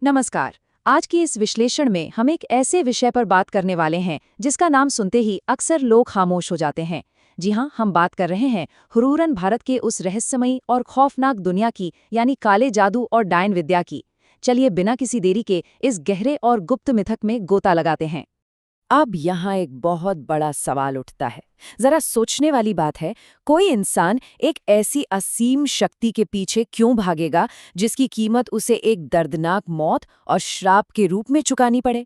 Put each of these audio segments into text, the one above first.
नमस्कार। आज की इस विश्लेषण में हम एक ऐसे विषय पर बात करने वाले हैं जिसका नाम सुनते ही अक्सर लोग खामोश हो जाते हैं। जी हाँ, हम बात कर रहे हैं हुरूरन भारत के उस रहस्यमयी और खौफनाक दुनिया की, यानी काले जादू और डायन विद्या की। चलिए बिना किसी देरी के इस गहरे और गुप्त मिथक में गोता लगाते हैं। अब यहाँ एक बहुत बड़ा सवाल उठता है। जरा सोचने वाली बात है, कोई इंसान एक ऐसी असीम शक्ति के पीछे क्यों भागेगा जिसकी कीमत उसे एक दर्दनाक मौत और श्राप के रूप में चुकानी पड़े?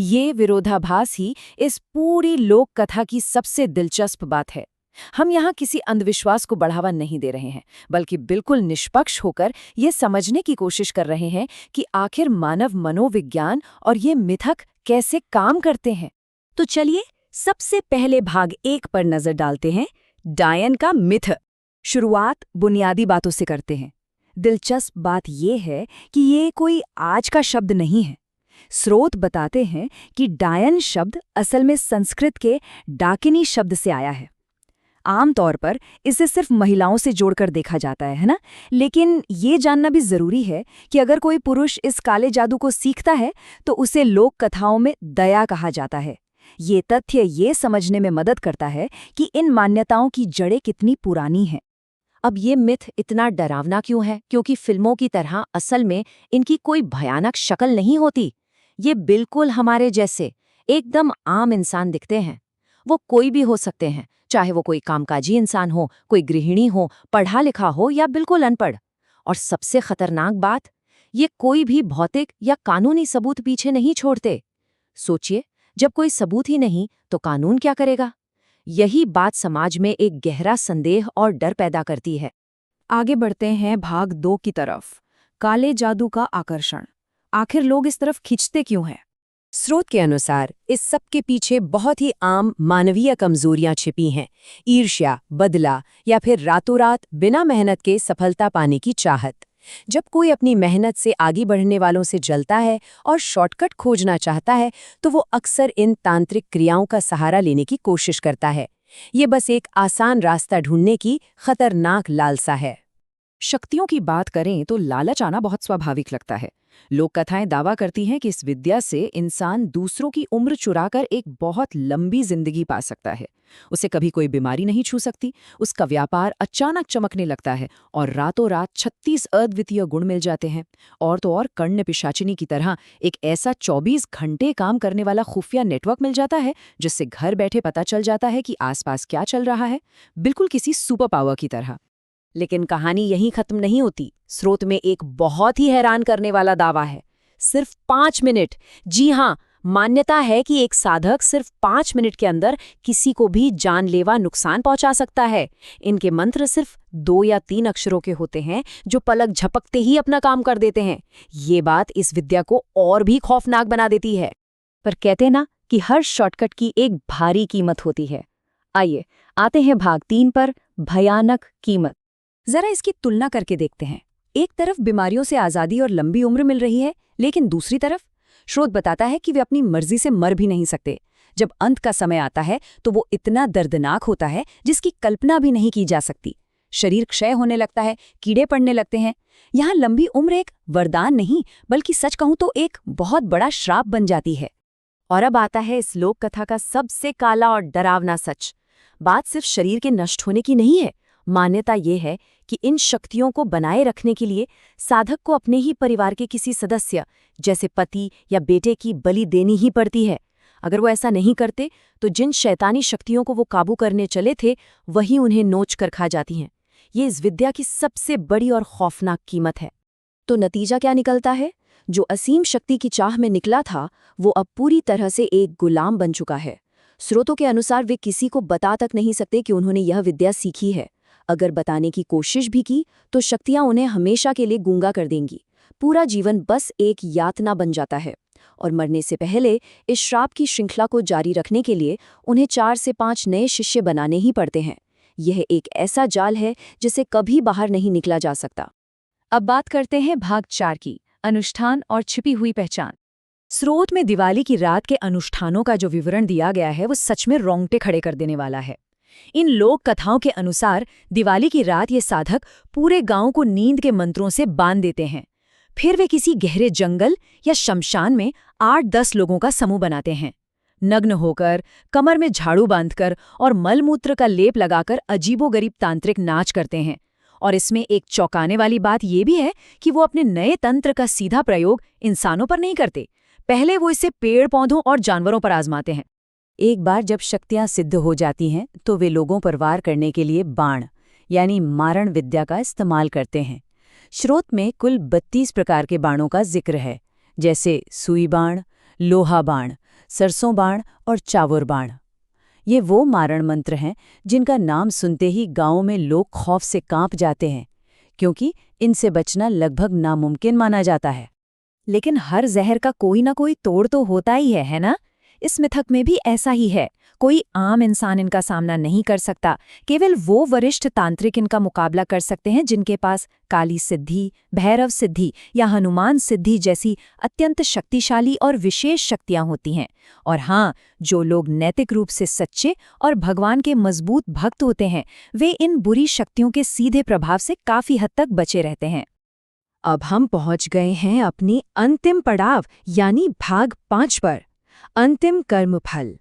ये विरोधाभास ही इस पूरी लोक कथा की सबसे दिलचस्प बात है। हम यहाँ किसी अंधविश्वास को बढ़ावा नहीं दे रहे हैं, बल्कि बिल्कुल निष्पक्ष होकर ये समझने की कोशिश कर रहे हैं कि आखिर मानव मनोविज्ञान और ये मिथक कैसे काम करते हैं। तो चलिए सबसे पहले भाग 1 पर नजर डालते हैं, डायन का मिथ। शुरुआत बुनियादी बातों से करते हैं। दिलचस्प बात यह है कि ये कोई आज का शब्द नहीं है। स्रोत बताते हैं कि डायन शब्द असल में संस्कृत के डाकिनी शब्द से आया है। आमतौर पर इसे सिर्फ महिलाओं से जोड़कर देखा जाता है ना? लेकिन ये जानना भी जरूरी है कि अगर कोई पुरुष इस काले जादू को सीखता है तो उसे लोक कथाओं में दया कहा जाता है। ये तथ्य ये समझने में मदद करता है कि इन मान्यताओं की जड़ें कितनी पुरानी हैं। अब ये मिथ इतना डरावना क्यों है? क्योंकि फिल्मों की तरह असल में इनकी कोई भयानक शक्ल नहीं होती। ये बिल्कुल हमारे जैसे एकदम आम इंसान दिखते हैं। वो कोई भी हो सकते हैं, चाहे वो कोई कामकाजी इंसान हो, कोई गृहिणी हो, पढ़ा लिखा हो या बिल्कुल अनपढ़। और सबसे खतरनाक बात, ये कोई भी भौतिक या कानूनी सबूत पीछे नहीं छोड़ते। सोचिए, जब कोई सबूत ही नहीं तो कानून क्या करेगा? यही बात समाज में एक गहरा संदेह और डर पैदा करती है। आगे बढ़ते हैं भाग 2 की तरफ। काले जादू का आकर्षण। आखिर लोग इस तरफ खिंचते क्यों हैं? स्रोत के अनुसार इस सब के पीछे बहुत ही आम मानवीय कमजोरियां छिपी हैं। ईर्ष्या, बदला या फिर रातों रात बिना मेहनत के सफलता पाने की चाहत। जब कोई अपनी मेहनत से आगे बढ़ने वालों से जलता है और शॉर्टकट खोजना चाहता है तो वो अक्सर इन तांत्रिक क्रियाओं का सहारा लेने की कोशिश करता है। ये बस एक आसान रास्ता ढूंढने की खतरनाक लालसा है। शक्तियों की बात करें तो लालच आना बहुत स्वाभाविक लगता है। लोक कथाएं दावा करती हैं कि इस विद्या से इंसान दूसरों की उम्र चुराकर एक बहुत लंबी जिंदगी पा सकता है। उसे कभी कोई बीमारी नहीं छू सकती, उसका व्यापार अचानक चमकने लगता है और रातों रात 36 अद्वितीय गुण मिल जाते हैं। और तो और कर्ण पिशाचिनी की तरह एक ऐसा 24 घंटे काम करने वाला खुफिया नेटवर्क मिल जाता है जिससे घर बैठे पता चल जाता है कि आसपास क्या चल रहा है, बिल्कुल किसी सुपर पावर की तरह। लेकिन कहानी यहीं खत्म नहीं होती। स्रोत में एक बहुत ही हैरान करने वाला दावा है। सिर्फ 5 मिनट, जी हाँ, मान्यता है कि एक साधक सिर्फ 5 मिनट के अंदर किसी को भी जानलेवा नुकसान पहुंचा सकता है। इनके मंत्र सिर्फ 2 या 3 अक्षरों के होते हैं जो पलक झपकते ही अपना काम कर देते हैं। ये बात इस विद्या को और भी खौफनाक बना देती है। पर कहते ना कि हर शॉर्टकट की एक भारी कीमत होती है। आइए आते हैं भाग 3 पर, भयानक कीमत। जरा इसकी तुलना करके देखते हैं। एक तरफ बीमारियों से आज़ादी और लंबी उम्र मिल रही है, लेकिन दूसरी तरफ स्रोत बताता है कि वे अपनी मर्जी से मर भी नहीं सकते। जब अंत का समय आता है तो वो इतना दर्दनाक होता है जिसकी कल्पना भी नहीं की जा सकती। शरीर क्षय होने लगता है, कीड़े पड़ने लगते हैं। यहाँ लंबी उम्र एक वरदान नहीं, बल्कि सच कहूं तो एक बहुत बड़ा श्राप बन जाती है। और अब आता है इस लोक कथा का सबसे काला और डरावना सच। बात सिर्फ शरीर के नष्ट होने की नहीं है। मान्यता ये है कि इन शक्तियों को बनाए रखने के लिए साधक को अपने ही परिवार के किसी सदस्य, जैसे पति या बेटे की बलि देनी ही पड़ती है। अगर वो ऐसा नहीं करते तो जिन शैतानी शक्तियों को वो काबू करने चले थे वही उन्हें नोच कर खा जाती हैं। ये इस विद्या की सबसे बड़ी और खौफनाक कीमत है। तो नतीजा क्या निकलता है? जो असीम शक्ति की चाह में निकला था वो अब पूरी तरह से एक गुलाम बन चुका है। स्रोतों के अनुसार वे किसी को बता तक नहीं सकते कि उन्होंने यह विद्या सीखी है। अगर बताने की कोशिश भी की तो शक्तियां उन्हें हमेशा के लिए गूंगा कर देंगी। पूरा जीवन बस एक यातना बन जाता है। और मरने से पहले इस श्राप की श्रृंखला को जारी रखने के लिए उन्हें 4 से 5 नए शिष्य बनाने ही पड़ते हैं। यह एक ऐसा जाल है जिसे कभी बाहर नहीं निकला जा सकता। अब बात करते हैं भाग 4 की, अनुष्ठान और छिपी हुई पहचान। स्रोत में दिवाली की रात के अनुष्ठानों का जो विवरण दिया गया है वो सच में रोंगटे खड़े कर देने वाला है। इन लोक कथाओं के अनुसार दिवाली की रात ये साधक पूरे गांव को नींद के मंत्रों से बांध देते हैं। फिर वे किसी गहरे जंगल या शमशान में 8-10 लोगों का समूह बनाते हैं। नग्न होकर, कमर में झाड़ू बांधकर और मलमूत्र का लेप लगाकर अजीबोगरीब तांत्रिक नाच करते हैं। और इसमें एक चौंकाने वाली बात यह भी है कि वो अपने नए तंत्र का सीधा प्रयोग इंसानों पर नहीं करते। पहले वो इसे पेड़ पौधों और जानवरों पर आजमाते हैं। एक बार जब शक्तियां सिद्ध हो जाती हैं तो वे लोगों पर वार करने के लिए बाण यानी मारण विद्या का इस्तेमाल करते हैं। स्रोत में कुल 32 प्रकार के बाणों का जिक्र है, जैसे सुई बाण, लोहा बाण, सरसों बाण और चावुर बाण। ये वो मारण मंत्र हैं जिनका नाम सुनते ही गांवों में लोग खौफ से कांप जाते हैं, क्योंकि इनसे बचना लगभग नामुमकिन माना जाता है। लेकिन हर जहर का कोई ना कोई तोड़ तो होता ही है ना? इस मिथक में भी ऐसा ही है। कोई आम इंसान इनका सामना नहीं कर सकता। केवल वो वरिष्ठ तांत्रिक इनका मुकाबला कर सकते हैं जिनके पास काली सिद्धि, भैरव सिद्धि या हनुमान सिद्धि जैसी अत्यंत शक्तिशाली और विशेष शक्तियां होती हैं। और हाँ, जो लोग नैतिक रूप से सच्चे और भगवान के मजबूत भक्त होते हैं, वे इन बुरी शक्तियों के सीधे प्रभाव से काफी हद तक बचे रहते हैं। अब हम पहुंच गए हैं अपनी अंतिम पड़ाव यानी भाग 5 पर, अंतिम कर्मफल।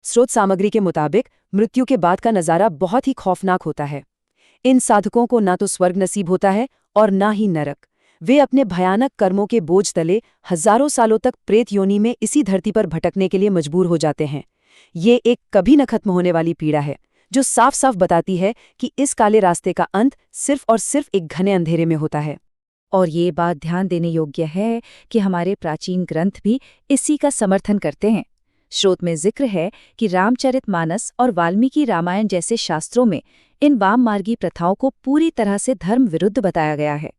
स्रोत सामग्री के मुताबिक मृत्यु के बाद का नज़ारा बहुत ही खौफनाक होता है। इन साधकों को ना तो स्वर्ग नसीब होता है और ना ही नरक। वे अपने भयानक कर्मों के बोझ तले हजारों सालों तक प्रेत योनि में इसी धरती पर भटकने के लिए मजबूर हो जाते हैं। ये एक कभी न खत्म होने वाली पीड़ा है, जो साफ साफ बताती है कि इस काले रास्ते का अंत सिर्फ और सिर्फ एक घने अंधेरे में होता है। और ये बात ध्यान देने योग्य है कि हमारे प्राचीन ग्रंथ भी इसी का समर्थन करते हैं। स्रोत में जिक्र है कि रामचरितमानस और वाल्मीकि रामायण जैसे शास्त्रों में इन वाममार्गी प्रथाओं को पूरी तरह से धर्म विरुद्ध बताया गया है।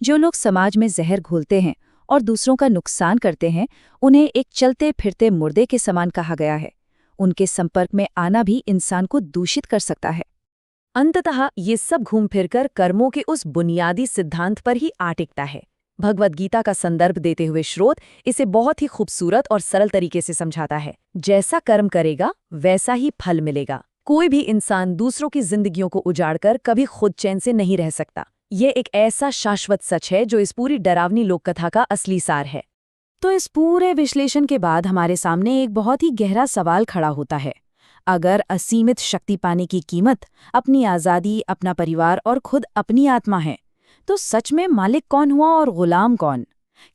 जो लोग समाज में जहर घोलते हैं और दूसरों का नुकसान करते हैं, उन्हें एक चलते फिरते मुर्दे के समान कहा गया है। उनके संपर्क में आना भी इंसान को दूषित कर सकता है। अंततः ये सब घूम फिरकर कर्मों के उस बुनियादी सिद्धांत पर ही आ टिकता है। भगवद गीता का संदर्भ देते हुए स्रोत इसे बहुत ही खूबसूरत और सरल तरीके से समझाता है। जैसा कर्म करेगा वैसा ही फल मिलेगा। कोई भी इंसान दूसरों की जिंदगियों को उजाड़कर कभी खुद चैन से नहीं रह सकता। ये एक ऐसा शाश्वत सच है जो इस पूरी डरावनी लोककथा का असली सार है। तो इस पूरे विश्लेषण के बाद हमारे सामने एक बहुत ही गहरा सवाल खड़ा होता है। अगर असीमित शक्ति पाने की कीमत अपनी आज़ादी, अपना परिवार और खुद अपनी आत्मा है, तो सच में मालिक कौन हुआ और गुलाम कौन?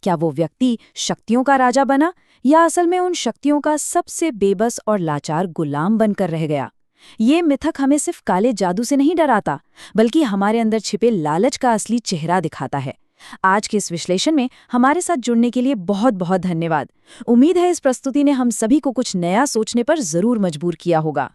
क्या वो व्यक्ति शक्तियों का राजा बना या असल में उन शक्तियों का सबसे बेबस और लाचार गुलाम बनकर रह गया? ये मिथक हमें सिर्फ काले जादू से नहीं डराता, बल्कि हमारे अंदर छिपे लालच का असली चेहरा दिखाता है। आज के इस विश्लेषण में हमारे साथ जुड़ने के लिए बहुत बहुत धन्यवाद। उम्मीद है इस प्रस्तुति ने हम सभी को कुछ नया सोचने पर जरूर मजबूर किया होगा।